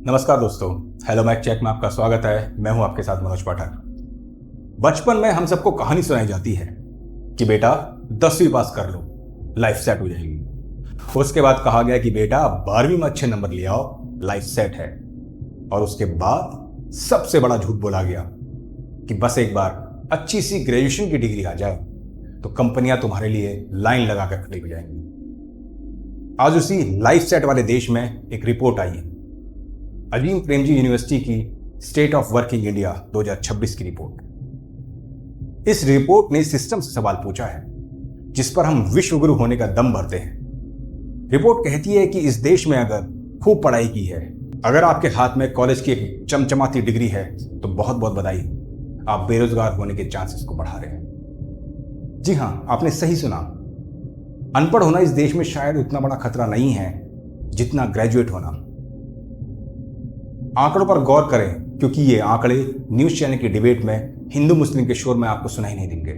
नमस्कार दोस्तों, hello Mac check में आपका स्वागत है। मैं हूं आपके साथ मनोज पाठक। बचपन में हम सबको कहानी सुनाई जाती है कि बेटा 10वीं पास कर लो, लाइफ सेट हो जाएगी। उसके बाद कहा गया कि बेटा 12वीं में अच्छे नंबर ले आओ, लाइफ सेट है। और उसके बाद सबसे बड़ा झूठ बोला गया कि बस एक बार अच्छी सी ग्रेजुएशन की डिग्री आ जाए तो कंपनियां तुम्हारे लिए लाइन लगाकर खड़ी हो जाएंगी। आज उसी लाइफ सेट वाले देश में एक रिपोर्ट आई है, अजीम प्रेमजी यूनिवर्सिटी की स्टेट ऑफ वर्किंग इंडिया 2026 की रिपोर्ट। इस रिपोर्ट ने सिस्टम से सवाल पूछा है जिस पर हम विश्वगुरु होने का दम भरते हैं। रिपोर्ट कहती है कि इस देश में अगर खूब पढ़ाई की है, अगर आपके हाथ में कॉलेज की एक चमचमाती डिग्री है तो बहुत बहुत बधाई, आप बेरोजगार होने के चांसेस को बढ़ा रहे हैं। जी हां, आपने सही सुना। अनपढ़ होना इस देश में शायद उतना बड़ा खतरा नहीं है जितना ग्रेजुएट होना। आंकड़ों पर गौर करें, क्योंकि ये आंकड़े न्यूज चैनल की डिबेट में हिंदू मुस्लिम के शोर में आपको सुनाई नहीं देंगे।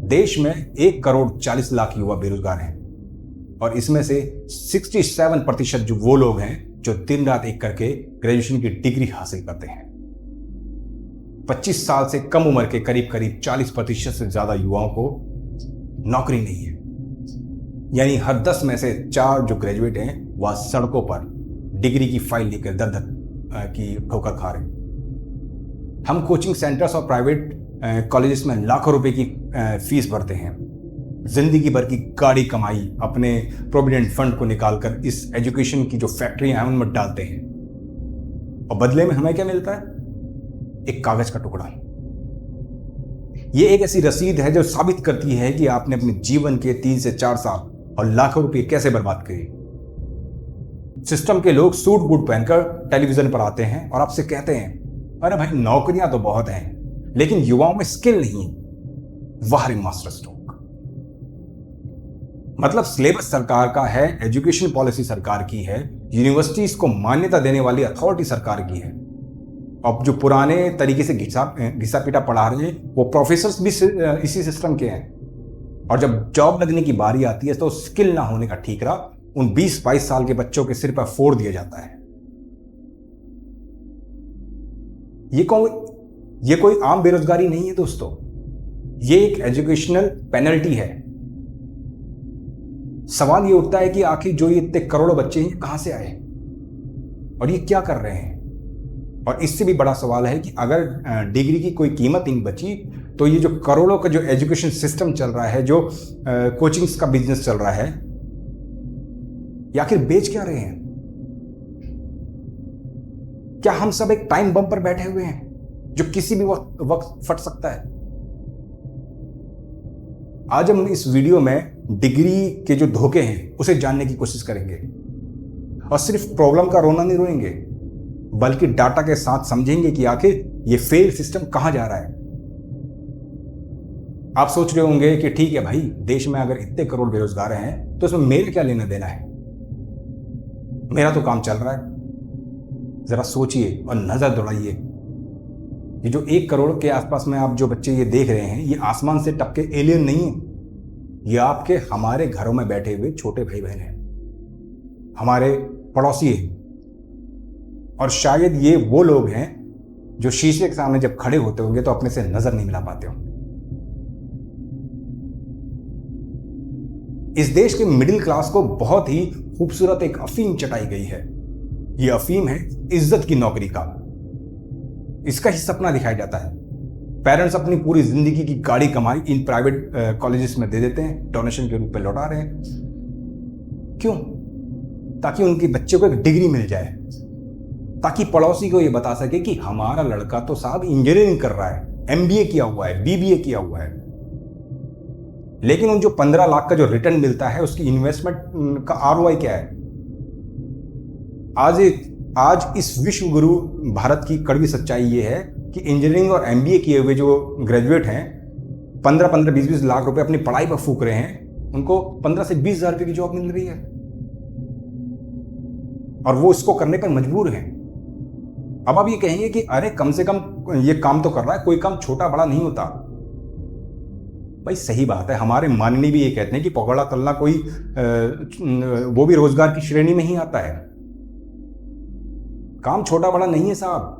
देश में 1,40,00,000 युवा बेरोजगार हैं और इसमें से 67% जो वो लोग हैं जो दिन रात एक करके ग्रेजुएशन की डिग्री हासिल करते हैं। 25 साल से कम उम्र के करीब करीब 40% से ज्यादा युवाओं को नौकरी नहीं है। यानी हर 10 में से 4 जो ग्रेजुएट हैं वह सड़कों पर डिग्री की फाइल लेकर दर दर की ठोकर खा रहे हैं। हम कोचिंग सेंटर्स और प्राइवेट कॉलेजेस में लाखों रुपए की फीस भरते हैं। जिंदगी भर की गाड़ी कमाई अपने प्रोविडेंट फंड को निकालकर इस एजुकेशन की जो फैक्ट्रियां हैं उनमें डालते हैं और बदले में हमें क्या मिलता है? एक कागज का टुकड़ा। ये एक ऐसी रसीद है जो साबित करती है कि आपने अपने जीवन के 3 से 4 साल और लाखों रुपए कैसे बर्बाद किए। सिस्टम के लोग सूट बूट पहनकर टेलीविजन पर आते हैं और आपसे कहते हैं, अरे भाई नौकरियां तो बहुत हैं लेकिन युवाओं में स्किल नहीं है। वाह रे मास्टर स्ट्रोक। मतलब सिलेबस सरकार का है, एजुकेशन पॉलिसी सरकार की है, यूनिवर्सिटीज को मान्यता देने वाली अथॉरिटी सरकार की है। अब जो पुराने तरीके से घिसा पीटा पढ़ा रहे हैं वो प्रोफेसर्स भी इसी सिस्टम के हैं। और जब जॉब लगने की बारी आती है तो स्किल ना होने का ठीकरा उन 20-22 साल के बच्चों के सिर पर फोड़ दिया जाता है। ये कोई आम बेरोजगारी नहीं है दोस्तों, ये एक एजुकेशनल पेनल्टी है। सवाल ये उठता है कि आखिर जो ये इतने करोड़ों बच्चे हैं कहां से आए और ये क्या कर रहे हैं। और इससे भी बड़ा सवाल है कि अगर डिग्री की कोई कीमत नहीं बची तो ये जो करोड़ों का जो एजुकेशन सिस्टम चल रहा है, जो कोचिंग्स का बिजनेस चल रहा है, या आखिर बेच क्या रहे हैं? क्या हम सब एक टाइम बम पर बैठे हुए हैं जो किसी भी वक्त फट सकता है? आज हम इस वीडियो में डिग्री के जो धोखे हैं उसे जानने की कोशिश करेंगे और सिर्फ प्रॉब्लम का रोना नहीं रोएंगे बल्कि डाटा के साथ समझेंगे कि आखिर ये फेल सिस्टम कहां जा रहा है। आप सोच रहे होंगे कि ठीक है भाई, देश में अगर इतने करोड़ बेरोजगार हैं तो इसमें मेरे क्या लेना देना है, मेरा तो काम चल रहा है। जरा सोचिए और नजर दौड़ाइए, ये जो 1 करोड़ के आसपास में आप जो बच्चे ये देख रहे हैं, ये आसमान से टपके एलियन नहीं है। ये आपके हमारे घरों में बैठे हुए छोटे भाई बहन हैं, हमारे पड़ोसी हैं। और शायद ये वो लोग हैं जो शीशे के सामने जब खड़े होते होंगे तो अपने से नजर नहीं मिला पाते होंगे। इस देश के मिडिल क्लास को बहुत ही खूबसूरत एक अफीम चटाई गई है। यह अफीम है इज्जत की नौकरी का। इसका ही सपना दिखाया जाता है। पेरेंट्स अपनी पूरी जिंदगी की गाड़ी कमाई इन प्राइवेट कॉलेजेस में दे देते हैं, डोनेशन के रूप में लौटा रहे हैं। क्यों? ताकि उनके बच्चे को एक डिग्री मिल जाए, ताकि पड़ोसी को यह बता सके कि हमारा लड़का तो साहब इंजीनियरिंग कर रहा है, एमबीए किया हुआ है, बीबीए किया हुआ है। लेकिन उन जो 15 लाख का जो रिटर्न मिलता है उसकी इन्वेस्टमेंट का आरओआई क्या है? आज इस विश्व गुरु भारत की कड़वी सच्चाई ये है कि इंजीनियरिंग और एमबीए किए हुए जो ग्रेजुएट हैं 15-15, 20-20 लाख रुपए अपनी पढ़ाई पर फूक रहे हैं, उनको 15 से 20 हजार रुपए की जॉब मिल रही है और वो इसको करने पर मजबूर हैं। अब आप ये कहेंगे कि अरे कम से कम ये काम तो कर रहा है, कोई काम छोटा बड़ा नहीं होता। भाई सही बात है, हमारे माननीय भी ये कहते हैं कि पकौड़ा तलना कोई वो भी रोजगार की श्रेणी में ही आता है। काम छोटा बड़ा नहीं है साहब।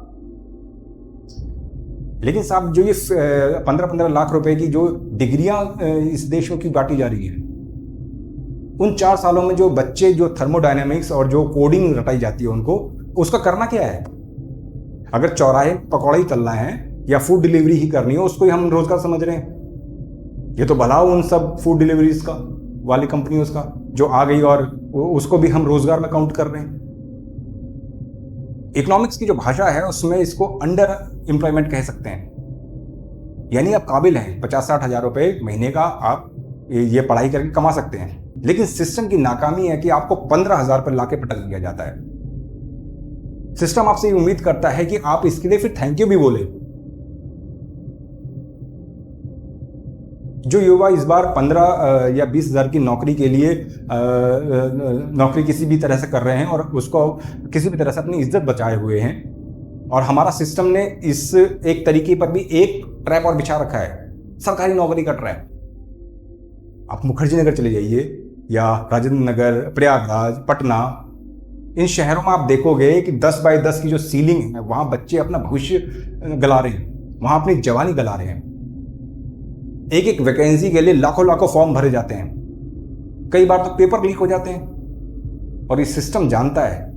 लेकिन साहब जो ये 15-15 लाख रुपए की जो डिग्रियां इस देश में क्यों बांटी जा रही है, उन 4 सालों में जो बच्चे जो थर्मोडायनेमिक्स और जो कोडिंग रटाई जाती है उनको, उसका करना क्या है? अगर चौराहे पकौड़ा ही चलना है या फूड डिलीवरी ही करनी हो, उसको ही हम रोजगार समझ रहे हैं। ये तो भला उन सब फूड डिलीवरीज का वाली कंपनियों का जो आ गई और उसको भी हम रोजगार में काउंट कर रहे हैं। इकोनॉमिक्स की जो भाषा है उसमें इसको अंडर एम्प्लॉयमेंट कह सकते हैं। यानी आप काबिल हैं, 50-60 हजार रुपए महीने का आप ये पढ़ाई करके कमा सकते हैं, लेकिन सिस्टम की नाकामी है कि आपको 15,000 पर लाके पटक दिया जाता है। सिस्टम आपसे उम्मीद करता है कि आप इसके लिए फिर थैंक यू भी बोले। जो युवा इस बार 15 या 20 हजार की नौकरी के लिए नौकरी किसी भी तरह से कर रहे हैं और उसको किसी भी तरह से अपनी इज्जत बचाए हुए हैं, और हमारा सिस्टम ने इस एक तरीके पर भी एक ट्रैप और बिछा रखा है, सरकारी नौकरी का ट्रैप। आप मुखर्जी नगर चले जाइए या राजेंद्र नगर, प्रयागराज, पटना, इन शहरों में आप देखोगे कि 10 बाय 10 की जो सीलिंग है वहां बच्चे अपना भविष्य गला रहे हैं, वहां अपनी जवानी गला रहे हैं। एक एक वैकेंसी के लिए लाखों लाखों फॉर्म भरे जाते हैं, कई बार तो पेपर लीक हो जाते हैं। और ये सिस्टम जानता है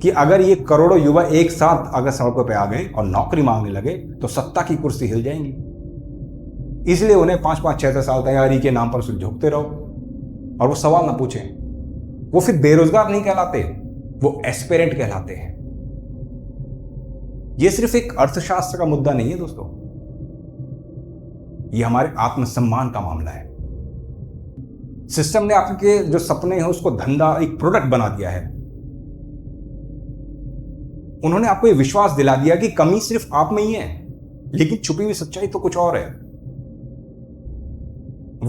कि अगर ये करोड़ों युवा एक साथ अगर सड़कों पे आ गए और नौकरी मांगने लगे तो सत्ता की कुर्सी हिल जाएंगी। इसलिए उन्हें 5-5, 6-6 साल तैयारी के नाम पर झोंकते रहो और वो सवाल ना पूछें। वो फिर बेरोजगार नहीं कहलाते, वो एस्पिरेंट कहलाते हैं। ये सिर्फ एक अर्थशास्त्र का मुद्दा नहीं है दोस्तों, ये हमारे आत्मसम्मान का मामला है। सिस्टम ने आपके जो सपने हैं उसको धंधा, एक प्रोडक्ट बना दिया है। उन्होंने आपको ये विश्वास दिला दिया कि कमी सिर्फ आप में ही है, लेकिन छुपी हुई सच्चाई तो कुछ और है।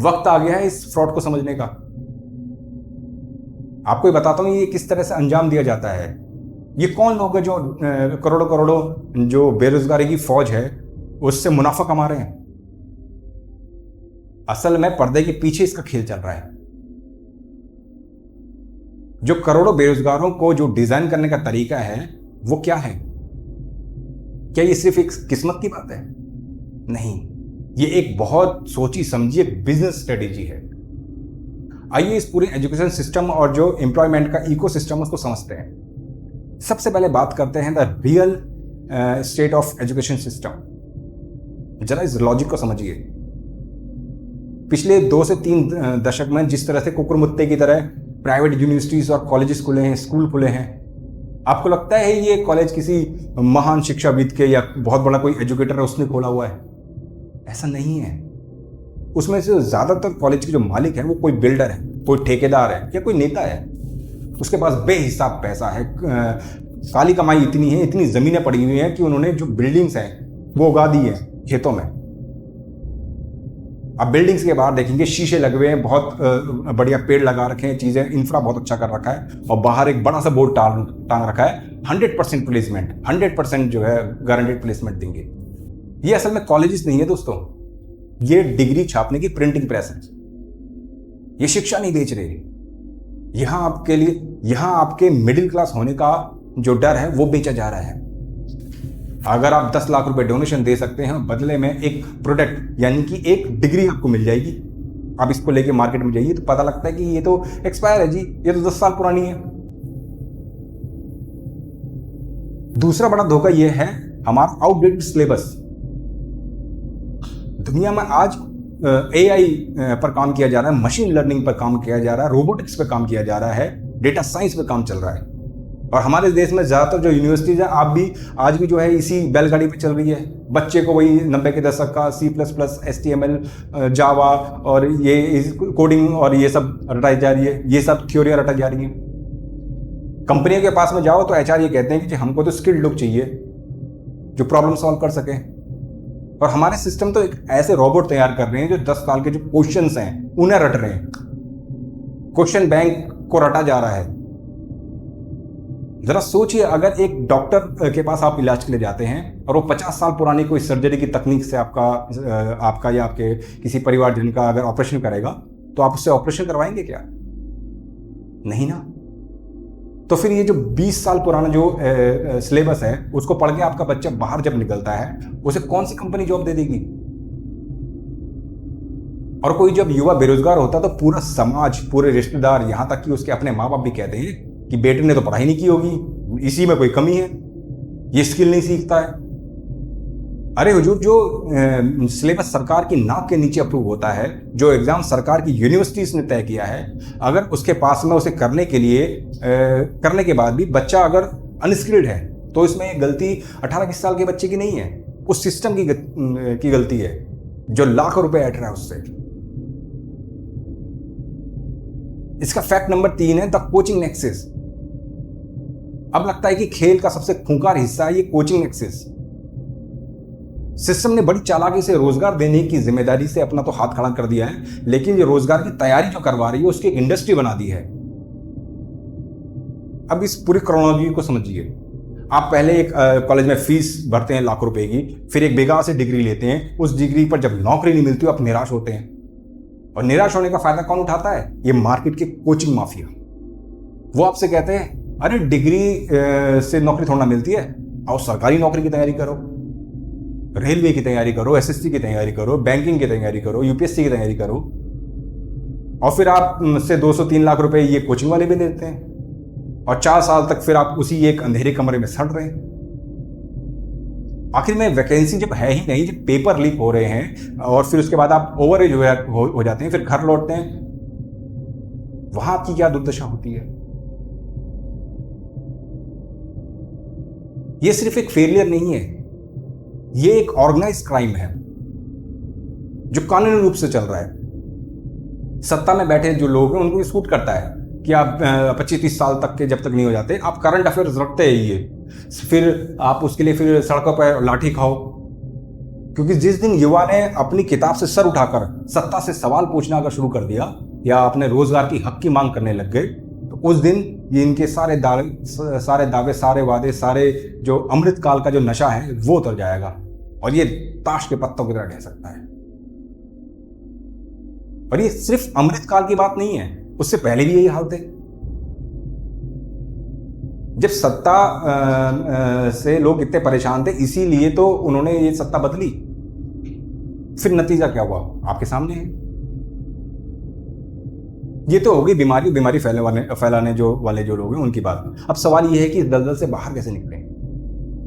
वक्त आ गया है इस फ्रॉड को समझने का। आपको ये बताता हूं ये किस तरह से अंजाम दिया जाता है। ये कौन लोग हैं जो करोड़ों करोड़ों जो बेरोजगारी की फौज है उससे मुनाफा कमा रहे हैं। असल में पर्दे के पीछे इसका खेल चल रहा है। जो करोड़ों बेरोजगारों को जो डिजाइन करने का तरीका है वो क्या है? क्या ये सिर्फ एक किस्मत की बात है? नहीं, ये एक बहुत सोची समझी एक बिजनेस स्ट्रेटेजी है। आइए इस पूरे एजुकेशन सिस्टम और जो एम्प्लॉयमेंट का इकोसिस्टम उसको समझते हैं। सबसे पहले बात करते हैं the real estate of education system. जरा इस लॉजिक को समझिए। पिछले 2 से 3 दशक में जिस तरह से कुकुरमुत्ते की तरह प्राइवेट यूनिवर्सिटीज और कॉलेजेस खुले हैं, स्कूल खुले हैं, आपको लगता है ये कॉलेज किसी महान शिक्षाविद के या बहुत बड़ा कोई एजुकेटर है उसने खोला हुआ है? ऐसा नहीं है। उसमें से ज़्यादातर कॉलेज के जो मालिक हैं वो कोई बिल्डर है, कोई ठेकेदार है या कोई नेता है। उसके पास बेहिसाब पैसा है, काली कमाई इतनी है, इतनी ज़मीनें पड़ी हुई हैं कि उन्होंने जो बिल्डिंग्स हैं वो उगा दी है खेतों में। अब बिल्डिंग्स के बाहर देखेंगे शीशे लगे हुए हैं, बहुत बढ़िया पेड़ लगा रखे हैं, चीज़ें इंफ्रा बहुत अच्छा कर रखा है, और बाहर एक बड़ा सा बोर्ड टांग रखा है 100% प्लेसमेंट, 100% जो है गारंटेड प्लेसमेंट देंगे। ये असल में कॉलेजेस नहीं है दोस्तों, ये डिग्री छापने की प्रिंटिंग प्रेस है। ये शिक्षा नहीं बेच रहे। यहां आपके लिए, यहां आपके मिडिल क्लास होने का जो डर है वो बेचा जा रहा है। अगर आप 10 लाख रुपए डोनेशन दे सकते हैं, बदले में एक प्रोडक्ट यानी कि एक डिग्री आपको मिल जाएगी। आप इसको लेके मार्केट में जाइए तो पता लगता है कि ये तो एक्सपायर है जी, ये तो 10 साल पुरानी है। दूसरा बड़ा धोखा ये है हमारा आउटडेटेड सिलेबस। दुनिया में आज AI पर काम किया जा रहा है, मशीन लर्निंग पर काम किया जा रहा है, रोबोटिक्स पर काम किया जा रहा है, डेटा साइंस पर काम चल रहा है। और हमारे देश में ज़्यादातर जो यूनिवर्सिटीज़ हैं आप भी आज भी जो है इसी बैलगाड़ी पे चल रही है। बच्चे को वही 90 के दशक का C++, HTML, जावा और ये कोडिंग और ये सब रटाई जा रही है, ये सब थ्योरियाँ रटाई जा रही हैं। कंपनियों के पास में जाओ तो HR ये कहते हैं कि हमको तो स्किल्ड लोग चाहिए जो प्रॉब्लम सॉल्व कर सके। और हमारे सिस्टम तो एक ऐसे रोबोट तैयार कर रहे हैं जो 10 साल के जो क्वेश्चंस हैं उन्हें रट रहे हैं। क्वेश्चन बैंक को रटा जा रहा है। जरा सोचिए, अगर एक डॉक्टर के पास आप इलाज के लिए जाते हैं और वो 50 साल पुरानी कोई सर्जरी की तकनीक से आपका या आपके किसी परिवारजन का अगर ऑपरेशन करेगा तो आप उससे ऑपरेशन करवाएंगे क्या? नहीं ना। तो फिर ये जो 20 साल पुराना जो सिलेबस है उसको पढ़ के आपका बच्चा बाहर जब निकलता है उसे कौन सी कंपनी जॉब दे देगी? और कोई जब युवा बेरोजगार होता है तो पूरा समाज, पूरे रिश्तेदार, यहां तक कि उसके अपने माँ बाप भी कहते हैं कि बेटे ने तो पढ़ाई नहीं की होगी, इसी में कोई कमी है, ये स्किल नहीं सीखता है। अरे हुजूर, जो सिलेबस सरकार की नाक के नीचे अप्रूव होता है, जो एग्जाम सरकार की यूनिवर्सिटीज ने तय किया है, अगर उसके पास में उसे करने के लिए करने के बाद भी बच्चा अगर अनस्किल्ड है तो इसमें गलती 18-20 साल के बच्चे की नहीं है, उस सिस्टम की गलती है जो लाखों रुपए ऐट रहा है उससे। इसका फैक्ट नंबर 3 है द कोचिंग नेक्सस। अब लगता है कि खेल का सबसे खूंखार हिस्सा है ये कोचिंग नेक्सस। सिस्टम ने बड़ी चालाकी से रोजगार देने की जिम्मेदारी से अपना तो हाथ खड़ा कर दिया है, लेकिन ये रोजगार की तैयारी जो करवा रही है उसकी एक इंडस्ट्री बना दी है। अब इस पूरी क्रोनोलॉजी को समझिए। आप पहले एक कॉलेज में फीस भरते हैं लाखों रुपए की, फिर एक बेकार से डिग्री लेते हैं, उस डिग्री पर जब नौकरी नहीं मिलती आप निराश होते हैं। और निराश होने का फायदा कौन उठाता है? ये मार्केट के कोचिंग माफिया। वो आपसे कहते हैं अरे डिग्री से नौकरी थोड़ा मिलती है, आओ सरकारी नौकरी की तैयारी करो, रेलवे की तैयारी करो, एसएससी की तैयारी करो, बैंकिंग की तैयारी करो, यूपीएससी की तैयारी करो। और फिर आप से 200-3 लाख रुपए ये कोचिंग वाले भी देते हैं और 4 साल तक फिर आप उसी एक अंधेरे कमरे में सड़ रहे हैं। आखिर में वैकेंसी जब है ही नहीं, जब पेपर लीक हो रहे हैं और फिर उसके बाद आप ओवर एज हो जाते हैं, फिर घर लौटते हैं, वहां आपकी क्या दुर्दशा होती है? ये सिर्फ एक फेलियर नहीं है, ये एक ऑर्गेनाइज क्राइम है जो कानूनी रूप से चल रहा है। सत्ता में बैठे जो लोग हैं उनको सूट करता है कि आप 25-30 साल तक के जब तक नहीं हो जाते आप करंट अफेयर्स रखते हैं, ये फिर आप उसके लिए फिर सड़कों पर लाठी खाओ। क्योंकि जिस दिन युवा ने अपनी किताब से सर उठाकर सत्ता से सवाल पूछना अगर शुरू कर दिया या अपने रोजगार की हक की मांग करने लग गए, तो उस दिन ये इनके सारे दावे, सारे वादे, सारे जो अमृत काल का जो नशा है वो उतर जाएगा और ये ताश के पत्तों की तरह ढह सकता है। और ये सिर्फ अमृत काल की बात नहीं है, उससे पहले भी यही हाल थे। जब सत्ता से लोग इतने परेशान थे, इसीलिए तो उन्होंने ये सत्ता बदली। फिर नतीजा क्या हुआ आपके सामने है। ये तो होगी बीमारी फैलाने जो वाले जो लोग हैं उनकी बात। अब सवाल ये है कि इस दलदल से बाहर कैसे निकलें?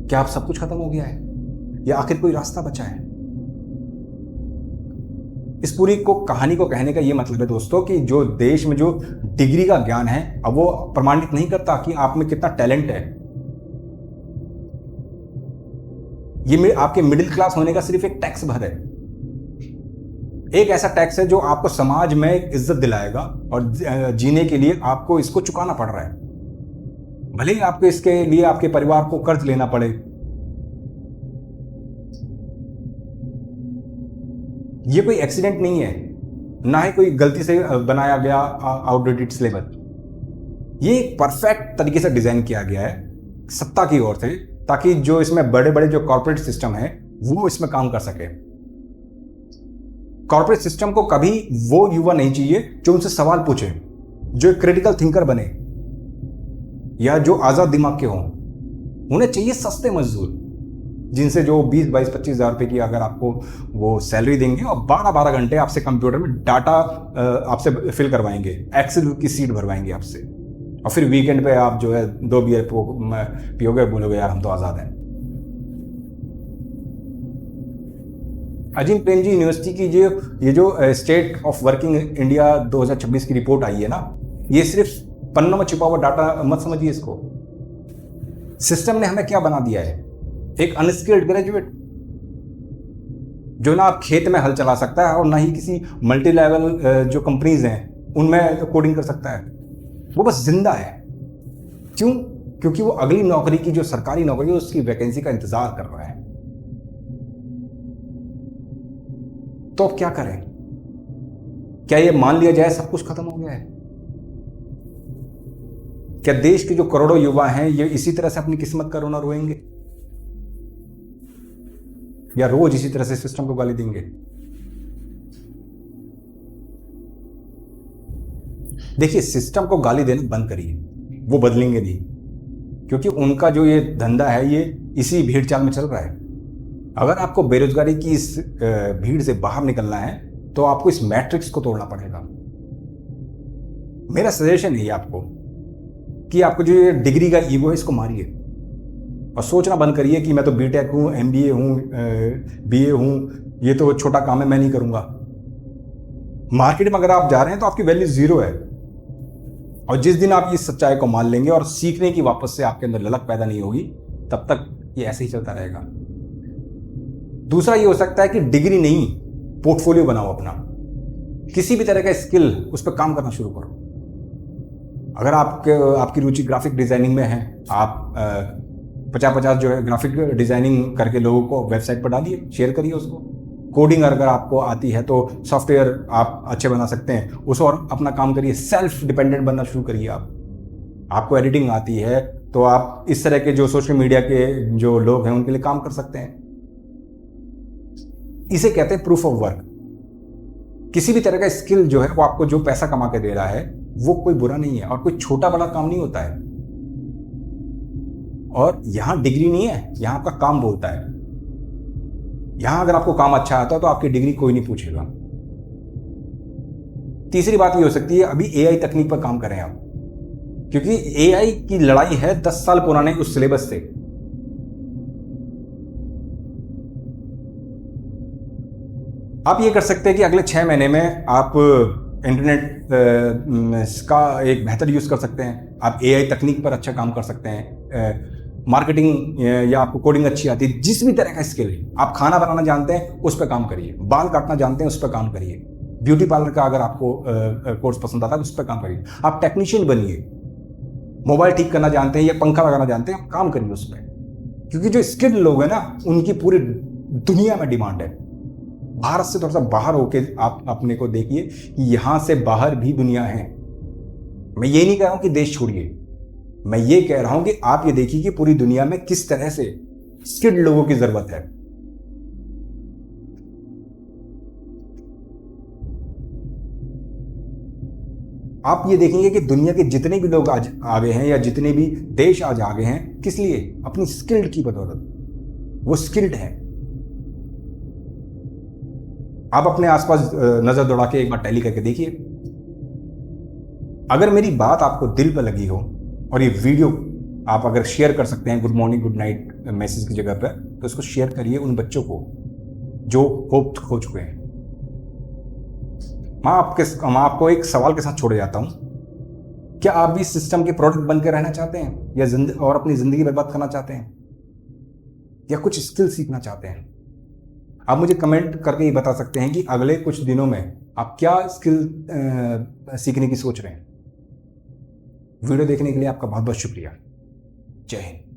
क्या अब सब कुछ खत्म हो गया है या आखिर कोई रास्ता बचा है? इस पूरी कहानी को कहने का ये मतलब है दोस्तों कि जो देश में जो डिग्री का ज्ञान है अब वो प्रमाणित नहीं करता कि आप में कितना टैलेंट है। ये आपके मिडिल क्लास होने का सिर्फ एक टैक्स भर है, एक ऐसा टैक्स है जो आपको समाज में इज्जत दिलाएगा और जीने के लिए आपको इसको चुकाना पड़ रहा है। भले ही आपको इसके लिए आपके परिवार को कर्ज लेना पड़े। ये कोई एक्सीडेंट नहीं है, ना ही कोई गलती से बनाया गया आउटडेटेड सिलेबस। ये एक परफेक्ट तरीके से डिजाइन किया गया है सत्ता की ओर से, ताकि जो इसमें बड़े बड़े जो कॉर्पोरेट सिस्टम है वो इसमें काम कर सके। कॉर्पोरेट सिस्टम को कभी वो युवा नहीं चाहिए जो उनसे सवाल पूछे, जो क्रिटिकल थिंकर बने या जो आजाद दिमाग के हों। उन्हें चाहिए सस्ते मजदूर जिनसे जो 20-22-25 हज़ार रुपए की अगर आपको वो सैलरी देंगे और 12-12 घंटे आपसे कंप्यूटर में डाटा आपसे फिल करवाएंगे, एक्सेल की सीट भरवाएंगे आपसे, और फिर वीकेंड पे आप जो है 2 बियर पियोगे, बोलोगे यार हम तो आज़ाद हैं। अजीम प्रेमजी यूनिवर्सिटी की ये जो स्टेट ऑफ वर्किंग इंडिया 2026 की रिपोर्ट आई है ना, ये सिर्फ पन्नों में छुपा हुआ डाटा मत समझिए इसको। सिस्टम ने हमें क्या बना दिया है? एक अनस्किल्ड ग्रेजुएट जो ना आप खेत में हल चला सकता है और ना ही किसी मल्टी लेवल जो कंपनीज हैं उनमें कोडिंग कर सकता है। वो बस जिंदा है। क्यों? क्योंकि वो अगली नौकरी की जो सरकारी नौकरी है उसकी वैकेंसी का इंतजार कर रहा है। तो अब क्या करें? क्या ये मान लिया जाए सब कुछ खत्म हो गया है? क्या देश के जो करोड़ों युवा हैं ये इसी तरह से अपनी किस्मत का रोना रोएंगे या रोज इसी तरह से सिस्टम को गाली देंगे? देखिए, सिस्टम को गाली देना बंद करिए, वो बदलेंगे नहीं, क्योंकि उनका जो ये धंधा है ये इसी भीड़ चाल में चल रहा है। अगर आपको बेरोजगारी की इस भीड़ से बाहर निकलना है तो आपको इस मैट्रिक्स को तोड़ना पड़ेगा। मेरा सजेशन है आपको कि आपको जो ये डिग्री का ईगो है इसको मारिए और सोचना बंद करिए कि मैं तो बीटेक हूँ, एमबीए हूँ, बीए हूँ, ये तो छोटा काम है, मैं नहीं करूँगा। मार्केट में अगर आप जा रहे हैं तो आपकी वैल्यू जीरो है, और जिस दिन आप इस सच्चाई को मान लेंगे और सीखने की वापस से आपके अंदर ललक पैदा नहीं होगी, तब तक ये ऐसे ही चलता रहेगा। दूसरा ये हो सकता है कि डिग्री नहीं, पोर्टफोलियो बनाओ अपना, किसी भी तरह का स्किल उस पर काम करना शुरू करो। अगर आपकी रुचि ग्राफिक डिजाइनिंग में है, आप 50-50 जो है ग्राफिक डिजाइनिंग करके लोगों को वेबसाइट पर डालिए, शेयर करिए उसको। कोडिंग अगर आपको आती है तो सॉफ्टवेयर आप अच्छे बना सकते हैं, उस और अपना काम करिए, सेल्फ डिपेंडेंट बनना शुरू करिए। आपको एडिटिंग आती है तो आप इस तरह के जो सोशल मीडिया के जो लोग हैं उनके लिए काम कर सकते हैं। इसे कहते हैं प्रूफ ऑफ वर्क। किसी भी तरह का स्किल जो है वो आपको जो पैसा कमा के दे रहा है वो कोई बुरा नहीं है, और कोई छोटा बड़ा काम नहीं होता है। और यहां डिग्री नहीं है, यहां आपका काम बोलता है। यहां अगर आपको काम अच्छा आता है तो आपकी डिग्री कोई नहीं पूछेगा। तीसरी बात ये हो सकती है, अभी एआई तकनीक पर काम करें आप, क्योंकि एआई की लड़ाई है 10 साल पुराने उस सिलेबस से। आप ये कर सकते हैं कि अगले 6 महीने में आप इंटरनेट का एक बेहतर यूज कर सकते हैं, आप एआई तकनीक पर अच्छा काम कर सकते हैं, मार्केटिंग या आपको कोडिंग अच्छी आती है, जिस भी तरह का स्किल है, आप खाना बनाना जानते हैं उस पर काम करिए, बाल काटना जानते हैं उस पर काम करिए, ब्यूटी पार्लर का अगर आपको कोर्स पसंद आता है उस पर काम करिए, आप टेक्नीशियन बनिए, मोबाइल ठीक करना जानते हैं या पंखा लगाना जानते हैं, आप काम करिए उस पर। क्योंकि जो स्किल्ड लोग हैं ना, उनकी पूरी दुनिया में डिमांड है। भारत से थोड़ा सा बाहर होके आप अपने को देखिए कि यहां से बाहर भी दुनिया है। मैं ये नहीं कह रहा हूं कि देश छोड़िए, मैं ये कह रहा हूं कि आप ये देखिए कि पूरी दुनिया में किस तरह से स्किल्ड लोगों की जरूरत है। आप ये देखेंगे कि दुनिया के जितने भी लोग आज आगे हैं या जितने भी देश आज आगे हैं, किस लिए? अपनी स्किल्ड की बदौलत। वो स्किल्ड है। आप अपने आसपास नजर दौड़ा के एक बार टैली करके देखिए। अगर मेरी बात आपको दिल पर लगी हो और ये वीडियो आप अगर शेयर कर सकते हैं good morning good night message की जगह पर, तो इसको शेयर करिए उन बच्चों को जो होप खो चुके हैं। मैं आपको एक सवाल के साथ छोड़े जाता हूं, क्या आप भी सिस्टम के प्रोडक्ट बनकर रहना चाहते हैं या और अपनी जिंदगी बर्बाद करना चाहते हैं, या कुछ स्किल सीखना चाहते हैं? आप मुझे कमेंट करके ये बता सकते हैं कि अगले कुछ दिनों में आप क्या स्किल सीखने की सोच रहे हैं। वीडियो देखने के लिए आपका बहुत बहुत शुक्रिया। जय हिंद।